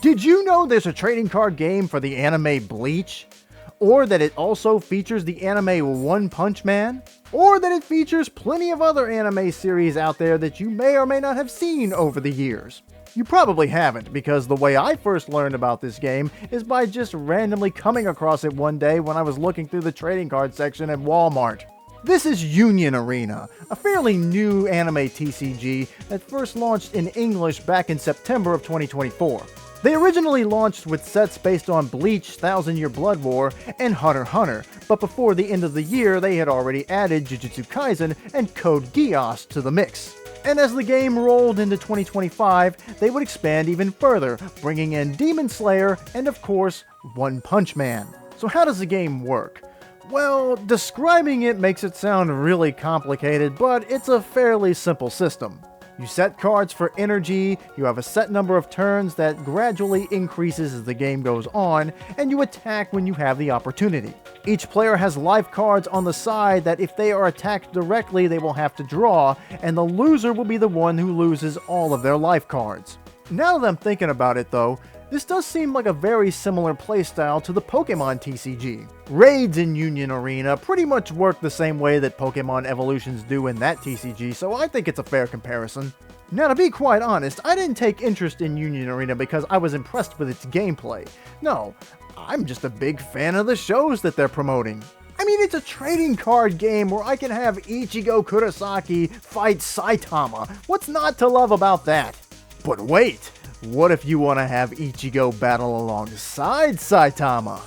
Did you know there's a trading card game for the anime Bleach? Or that it also features the anime One Punch Man? Or that it features plenty of other anime series out there that you may or may not have seen over the years? You probably haven't, because the way I first learned about this game is by just randomly coming across it one day when I was looking through the trading card section at Walmart. This is Union Arena, a fairly new anime TCG that first launched in English back in September of 2024. They originally launched with sets based on Bleach, 1000 Year Blood War, and Hunter x Hunter, but before the end of the year they had already added Jujutsu Kaisen and Code Geass to the mix. And as the game rolled into 2025, they would expand even further, bringing in Demon Slayer and of course, One Punch Man. So how does the game work? Well, describing it makes it sound really complicated, but it's a fairly simple system. You set cards for energy, you have a set number of turns that gradually increases as the game goes on, and you attack when you have the opportunity. Each player has life cards on the side that if they are attacked directly they will have to draw, and the loser will be the one who loses all of their life cards. Now that I'm thinking about it though, this does seem like a very similar playstyle to the Pokemon TCG. Raids in Union Arena pretty much work the same way that Pokemon Evolutions do in that TCG, so I think it's a fair comparison. Now to be quite honest, I didn't take interest in Union Arena because I was impressed with its gameplay. No, I'm just a big fan of the shows that they're promoting. I mean, it's a trading card game where I can have Ichigo Kurosaki fight Saitama. What's not to love about that? But wait! What if you want to have Ichigo battle alongside Saitama?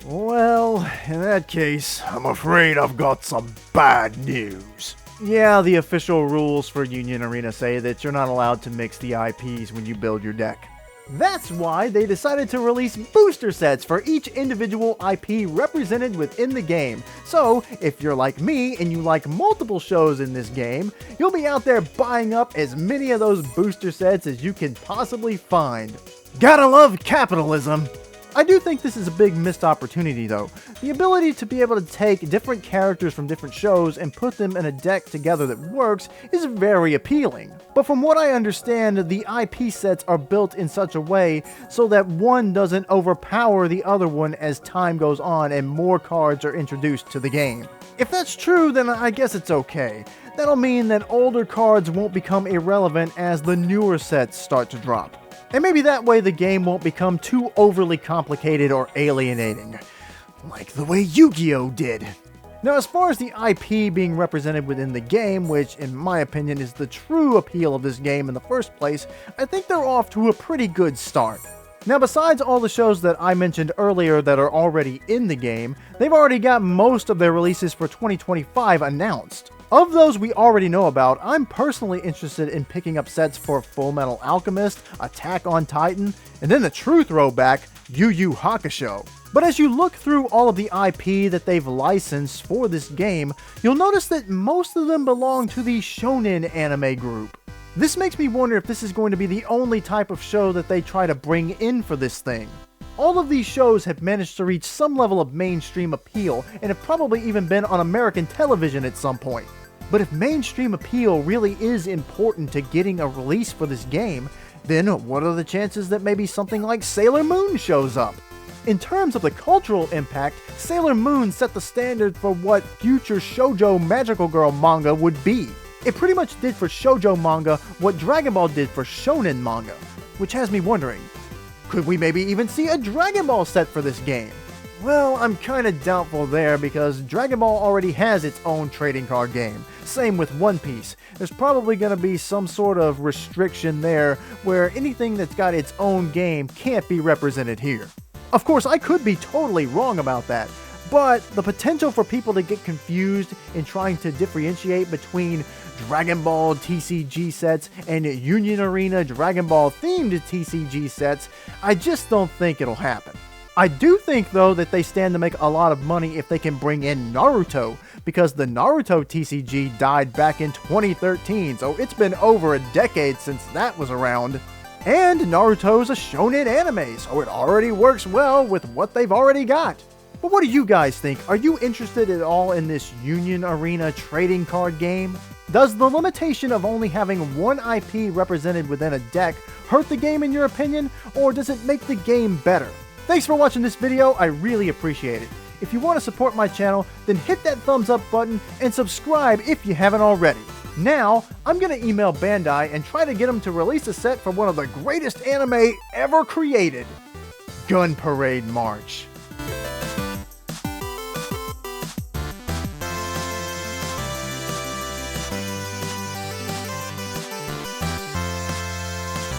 Well, in that case, I'm afraid I've got some bad news. Yeah, the official rules for Union Arena say that you're not allowed to mix the IPs when you build your deck. That's why they decided to release booster sets for each individual IP represented within the game. So, if you're like me and you like multiple shows in this game, you'll be out there buying up as many of those booster sets as you can possibly find. Gotta love capitalism! I do think this is a big missed opportunity though. The ability to be able to take different characters from different shows and put them in a deck together that works is very appealing. But from what I understand, the IP sets are built in such a way so that one doesn't overpower the other one as time goes on and more cards are introduced to the game. If that's true, then I guess it's okay. That'll mean that older cards won't become irrelevant as the newer sets start to drop. And maybe that way the game won't become too overly complicated or alienating, like the way Yu-Gi-Oh! Did. Now, as far as the IP being represented within the game, which in my opinion is the true appeal of this game in the first place, I think they're off to a pretty good start. Now, besides all the shows that I mentioned earlier that are already in the game, they've already got most of their releases for 2025 announced. Of those we already know about, I'm personally interested in picking up sets for Full Metal Alchemist, Attack on Titan, and then the true throwback, Yu Yu Hakusho. But as you look through all of the IP that they've licensed for this game, you'll notice that most of them belong to the shonen anime group. This makes me wonder if this is going to be the only type of show that they try to bring in for this thing. All of these shows have managed to reach some level of mainstream appeal and have probably even been on American television at some point. But if mainstream appeal really is important to getting a release for this game, then what are the chances that maybe something like Sailor Moon shows up? In terms of the cultural impact, Sailor Moon set the standard for what future shoujo magical girl manga would be. It pretty much did for shoujo manga what Dragon Ball did for shonen manga, which has me wondering, could we maybe even see a Dragon Ball set for this game? Well, I'm kinda doubtful there because Dragon Ball already has its own trading card game. Same with One Piece. There's probably gonna be some sort of restriction there where anything that's got its own game can't be represented here. Of course, I could be totally wrong about that, but the potential for people to get confused in trying to differentiate between Dragon Ball TCG sets and Union Arena Dragon Ball themed TCG sets, I just don't think it'll happen. I do think though that they stand to make a lot of money if they can bring in Naruto, because the Naruto TCG died back in 2013, so it's been over a decade since that was around. And Naruto's a shonen anime, so it already works well with what they've already got. But what do you guys think? Are you interested at all in this Union Arena trading card game? Does the limitation of only having one IP represented within a deck hurt the game in your opinion, or does it make the game better? Thanks for watching this video, I really appreciate it. If you want to support my channel, then hit that thumbs up button and subscribe if you haven't already. Now, I'm gonna email Bandai and try to get them to release a set for one of the greatest anime ever created, Gun Parade March.